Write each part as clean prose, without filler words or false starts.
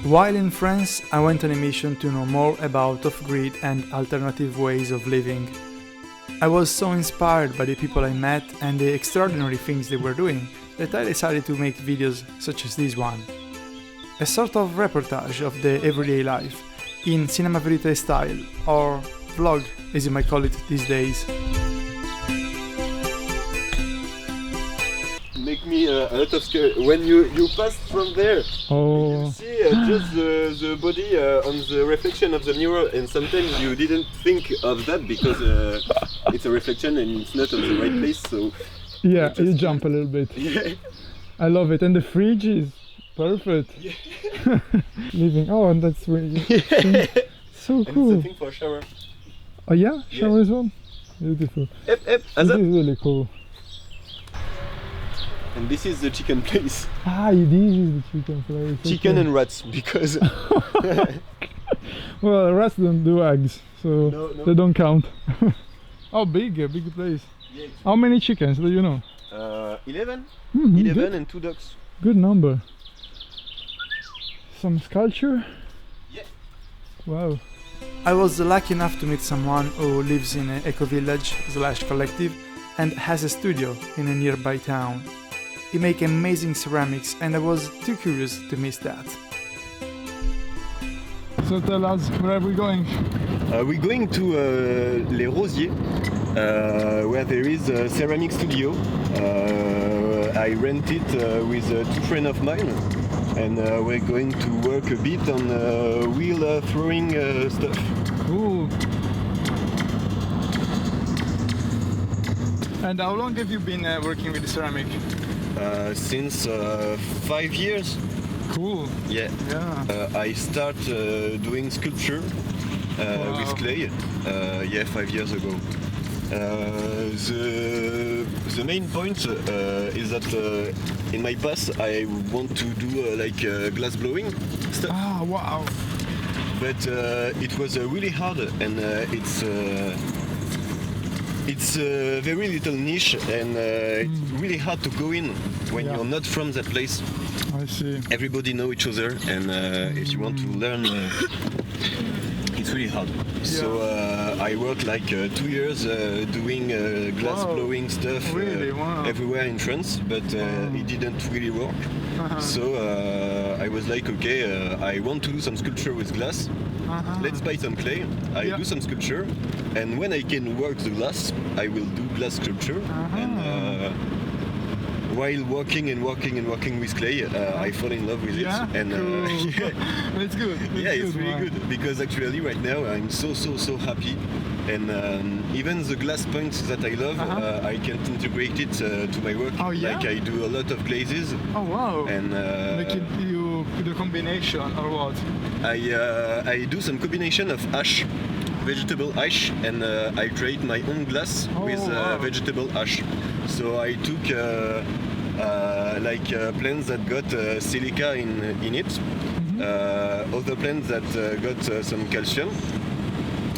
While in France, I went on a mission to know more about off-grid and alternative ways of living. I was so inspired by the people I met and the extraordinary things they were doing that I decided to make videos such as this one. A sort of reportage of the everyday life, in cinema verite style, or vlog as you might call it these days. Make me a lot of scare. When you passed from there, you see just the body on the reflection of the mirror, and sometimes you didn't think of that because it's a reflection and it's not on the right place. So yeah, you jump a little bit. Yeah. I love it, and the fridge is perfect. Yeah. Living. Oh, and that's really so cool. And it's a thing for a shower. Oh yeah, shower as well. Beautiful. This is really cool. And this is the chicken place. Ah, this is the chicken place. Chicken and rats, because... well, rats don't do eggs, so no. they don't count. Oh, big place. Yeah, how many chickens do you know? 11. 11 good. And 2 dogs. Good number. Some sculpture? Yeah. Wow. I was lucky enough to meet someone who lives in an eco-village / collective and has a studio in a nearby town. He makes amazing ceramics and I was too curious to miss that. So tell us, where are we going? We're going to Les Rosiers, where there is a ceramic studio. I rent it with 2 friends of mine, and we're going to work a bit on wheel throwing stuff. Ooh. And how long have you been working with the ceramic? Since 5 years. Cool. Yeah. I start doing sculpture with clay. 5 years ago. The main point is that in my past I want to do glass blowing stuff. Ah, wow. But it was really hard, and it's a very little niche, and it's really hard to go in when you're not from that place. I see. Everybody know each other, and if you want to learn, it's really hard. Yeah. So I worked 2 years doing glass blowing stuff everywhere in France, but it didn't really work. So I was like, okay, I want to do some sculpture with glass. Let's buy some clay. I do some sculpture, and when I can work the glass, I will do glass sculpture. And while working with clay, I fall in love with it. And that's good. It's really good, because actually right now I'm so happy, and even the glass points that I love, I can integrate it to my work. Oh, yeah? Like I do a lot of glazes. Oh wow! And you do a combination or what? I do some combination of ash, vegetable ash, and I create my own glass with vegetable ash. So I took plants that got silica in it, other plants that got some calcium.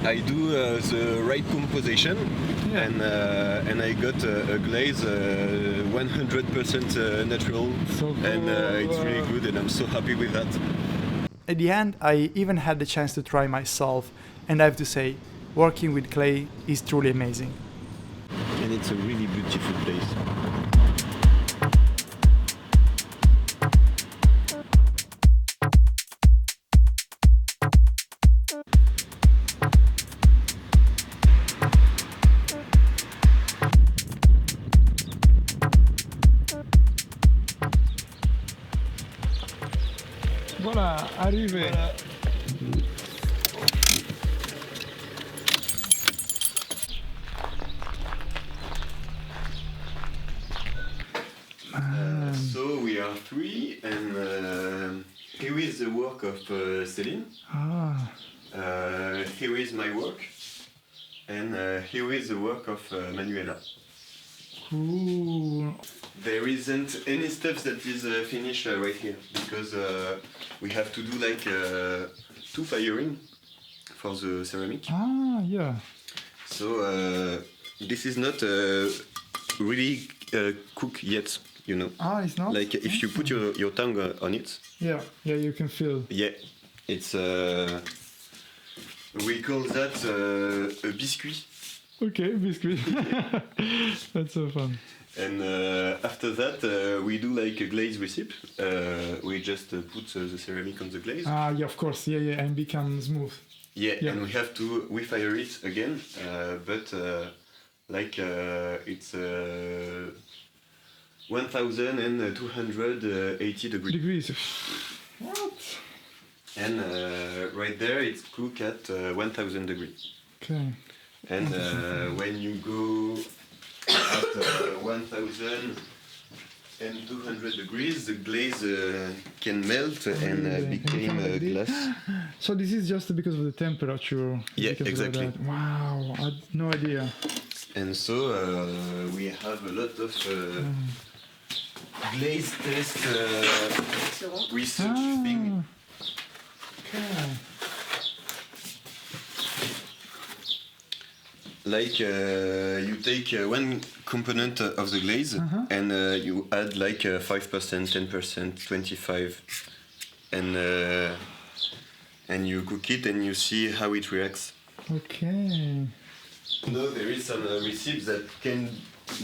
I do the right composition, and I got a glaze 100% natural, so cool. And it's really good, and I'm so happy with that. At the end, I even had the chance to try myself, and I have to say, working with clay is truly amazing. And it's a really beautiful place. Voilà, arrivé. Voilà. So we are 3, and here is the work of Céline. Here is my work, and here is the work of Manuella. Cool. There isn't any stuff that is finished right here, because we have to do 2 firing for the ceramic. So this is not really cooked yet. you know. Ah, it's not? Like if you put your tongue on it. Yeah, you can feel. Yeah, it's we call that a biscuit. Okay, biscuit. That's so fun. And after that, we do like a glaze recipe. We just put the ceramic on the glaze. Ah, yeah, of course. Yeah, and become smooth. Yeah, and we have to refire it again, but it's 1280 degrees. What? And right there, it's cooked at 1000 degrees. Okay. And when you go at 1200 degrees, the glaze can melt and become glass. So this is just because of the temperature? Yeah, exactly. Wow, I had no idea. And so we have a lot of glaze test research thing. Okay. Like you take one component of the glaze and you add like 5%, 10%, 25%, and you cook it and you see how it reacts. Okay. No, there is some recipes that can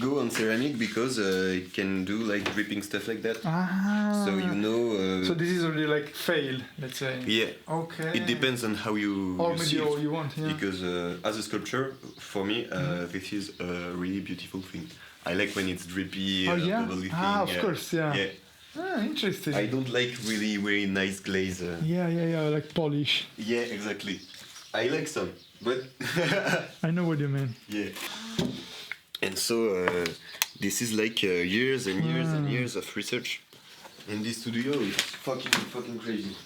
go on ceramic because it can do like dripping stuff like that. Ah. So you know. So this is already like failed, let's say. Yeah. Okay. It depends on how you. Or you maybe see how it. you want. Yeah. Because as a sculpture, for me, this is a really beautiful thing. I like when it's drippy, bubbly thing. Of course, yeah. Yeah. Ah, interesting. I don't like really very nice glaze. Yeah, like polish. Yeah, exactly. I like some, but. I know what you mean. Yeah. And so this is like years and years and years of research. And this studio is fucking crazy.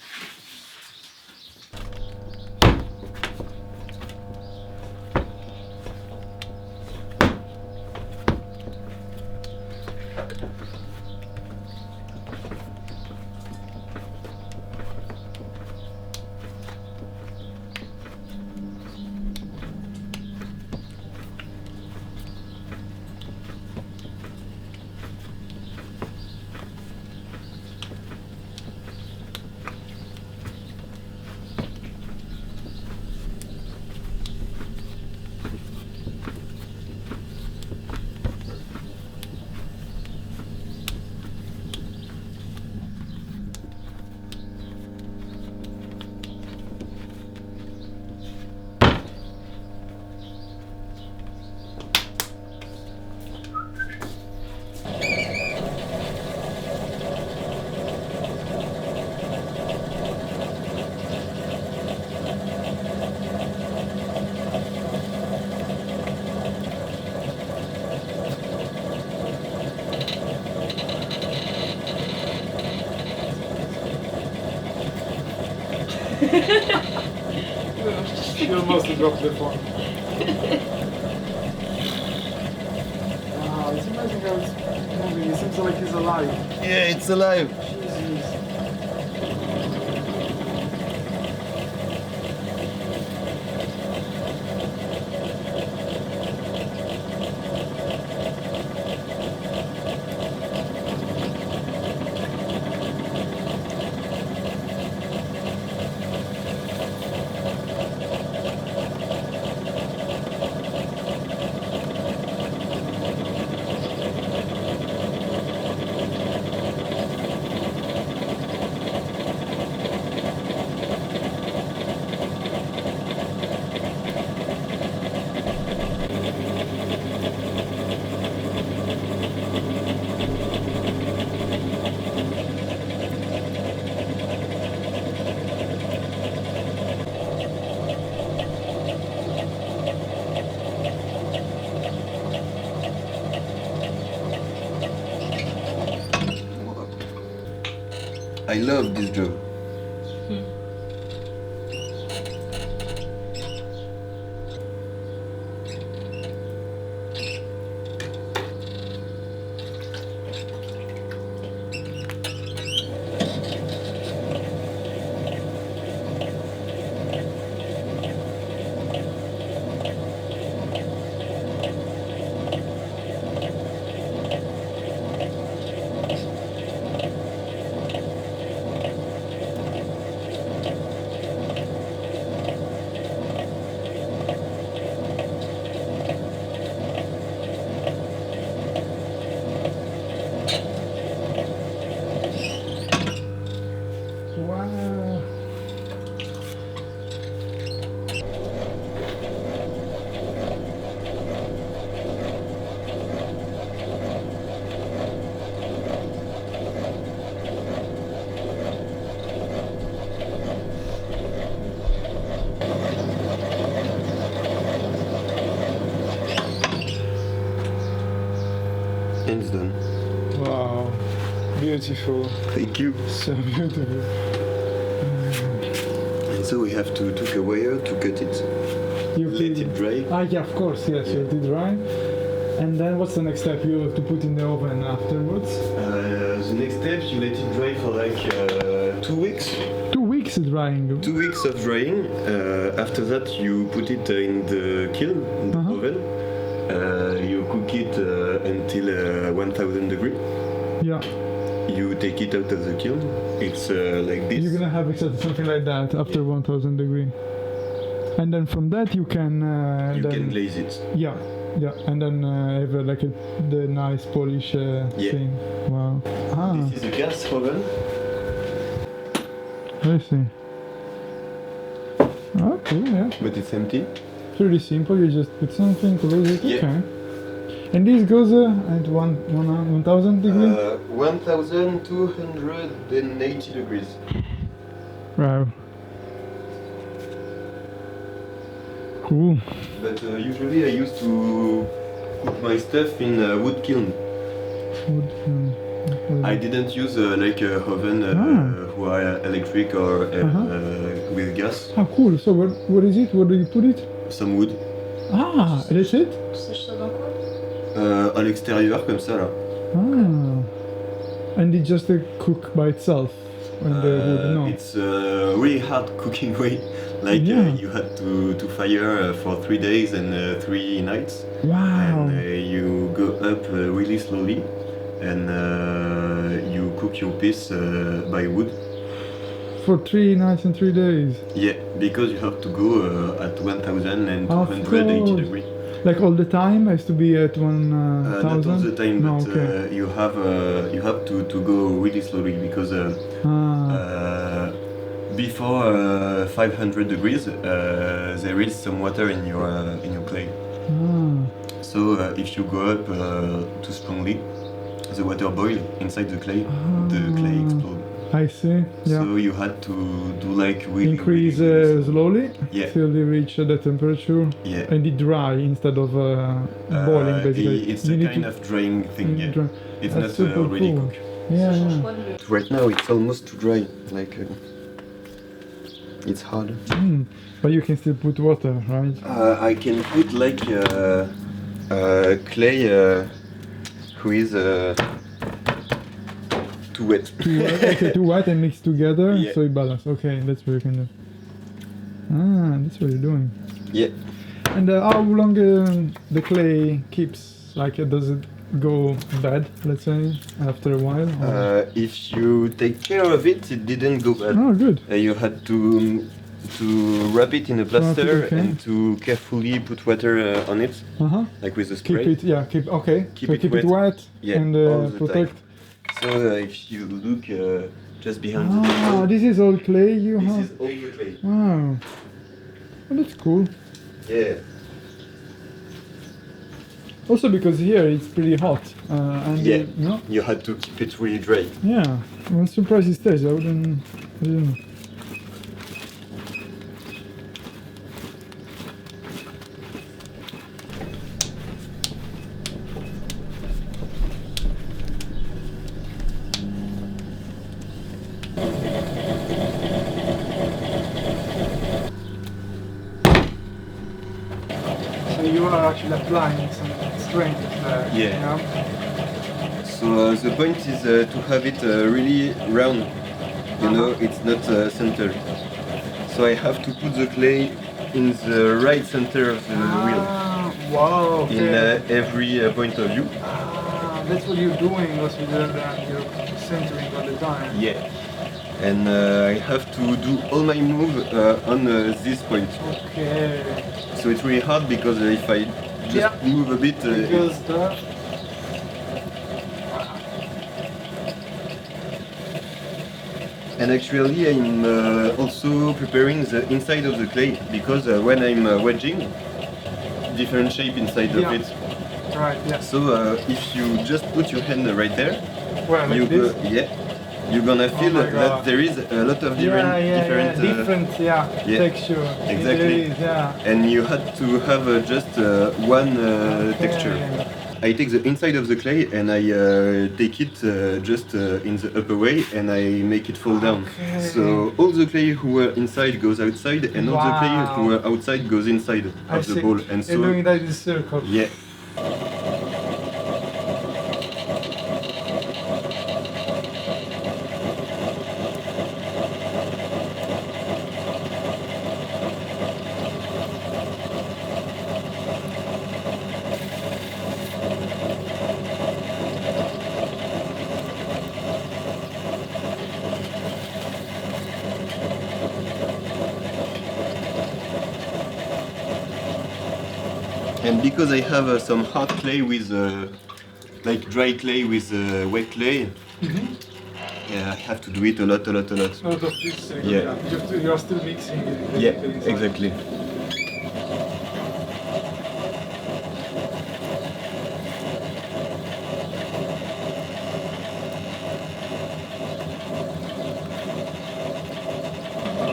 She almost dropped the phone. Wow, it's amazing how it's moving. It seems like it's alive. Yeah, it's alive. Jesus. I love this job. and it's done. Wow, beautiful. Thank you. So beautiful. And so we have to take a wire to cut it. You Let it dry. Ah, yeah, of course, yes, you let it dry. And then what's the next step? You have to put in the oven afterwards? The next step, you let it dry for like 2 weeks. 2 weeks drying? 2 weeks of drying. After that, you put it in the kiln, in the oven. You cook it until 1000 degrees. Yeah. You take it out of the kiln. It's like this. You're gonna have exactly something like that after 1000 degrees. And then from that you can... you can glaze it. Yeah. Yeah, and then have the nice polish thing. Wow. Ah. This is a gas oven. I see. Oh, cool, yeah. But it's empty. Pretty simple, you just put something, close it, Yeah. okay. And this goes at 1000 degrees? 1280 degrees. Wow. Cool. But usually I used to cook my stuff in a wood kiln. I didn't use like a oven who are electric or with gas. Ah, cool. So what is it? Where do you put it? Some wood. Ah, that's it? À l'extérieur comme ça là. Ah. And it just cook by itself when the wood? No. It's a really hard cooking way. Like you had to fire for 3 days and 3 nights. Wow. And you go up really slowly, and you cook your piece by wood. For 3 nights and 3 days? Yeah, because you have to go at 1280 degrees. Like all the time has to be at 1000? Not all the time, No, but okay. you have to go really slowly because before 500 degrees there is some water in your clay. So if you go up too strongly, the water boils inside the clay. The clay explodes. I see. Yeah. So you had to do like really increase really slowly till you reach the temperature. Yeah. And it dry instead of boiling basically. It's a kind of drying thing. Yeah. It's That's not already cool. cooked. Yeah. Right now it's almost too dry. Like it's hard. But you can still put water, right? I can put like clay who is too wet. Okay, too wet and mix together, Yeah. so it balances. Okay, that's what you can do. Ah, that's what you're doing. Yeah. And how long the clay keeps? Like, does it go bad, let's say, after a while? If you take care of it, it didn't go bad. Oh, good. You had to wrap it in a plaster okay. and to carefully put water on it, like with a spray. Keep it, Keep so it keep wet. it wet Yeah, and all the protect. time. So if you look just behind the Ah, table, this is all clay you this have. is all the clay. Wow. Oh, that's cool. Yeah. Also because here it's pretty hot. And Yeah. no? You had to keep it really dry. Yeah. I'm surprised it stays. I didn't know. So you are actually applying some strength there. Yeah. So the point is to have it really round. You know, it's not centered. So I have to put the clay in the right center of the wheel. Wow. In every point of view. That's what you're doing. Also, you're centering all the time. Yeah. And I have to do all my move on this point. Okay. So it's really hard because if I just move a bit, and actually I'm also preparing the inside of the clay because when I'm wedging, different shape inside of it. Right. Yeah. So if you just put your hand right there, Well, like this. You're gonna feel that there is a lot of different texture. Exactly. It is, And you had to have just one texture. I take the inside of the clay and I take it just in the upper way and I make it fall down. So all the clay who were inside goes outside and all the clay who were outside goes inside of the ball. And so doing that in a circle. Yeah. And because I have some hard clay with, like dry clay with wet clay, yeah, I have to do it a lot. Out of this, Yeah. You're still mixing it. Yeah, exactly.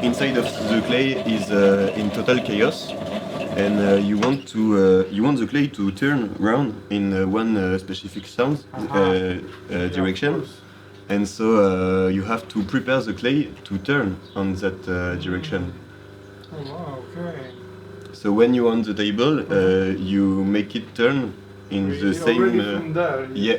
Inside of the clay is in total chaos. And you want the clay to turn round in one specific sound direction, and so you have to prepare the clay to turn on that direction. Oh wow, okay. So when you're on the table, you make it turn in the same. From there, yeah.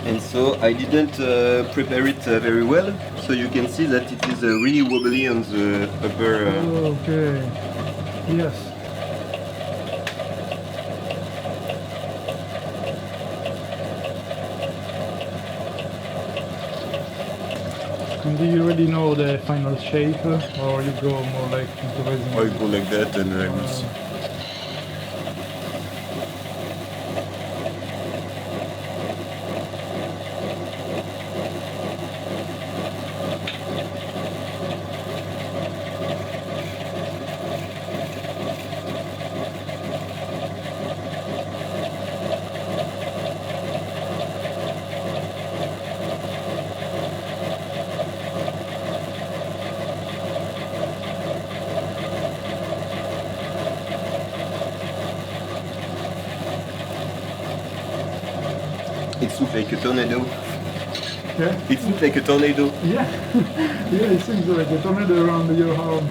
And so I didn't prepare it very well, so you can see that it is really wobbly on the upper. Okay. Yes. And do you already know the final shape, or you go more like improvising? I go like that, and I will see. It looks like a tornado. Yeah? It looks like a tornado. Yeah. Yeah, it seems like a tornado around your arm.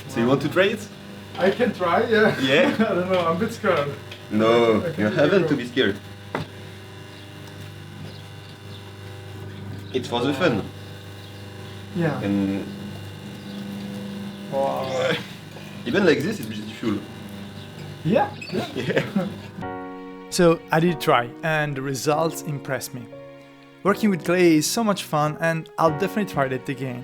So you want to try it? I can try, yeah. Yeah? I don't know, I'm a bit scared. No, you haven't to be scared. It's for the fun. Yeah. And Wow. even like this, it's beautiful. Yeah. Yeah. So I did try, and the results impressed me. Working with clay is so much fun, and I'll definitely try that again.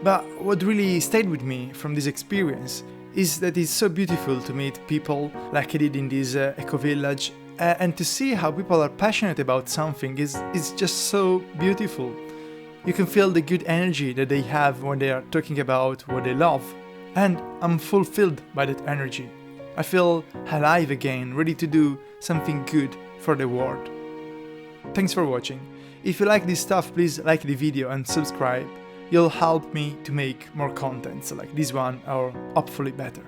But what really stayed with me from this experience is that it's so beautiful to meet people like I did in this eco-village, and to see how people are passionate about something is just so beautiful. You can feel the good energy that they have when they are talking about what they love, and I'm fulfilled by that energy. I feel alive again, ready to do something good for the world. Thanks for watching. If you like this stuff, please like the video and subscribe. You'll help me to make more contents like this one, or hopefully better.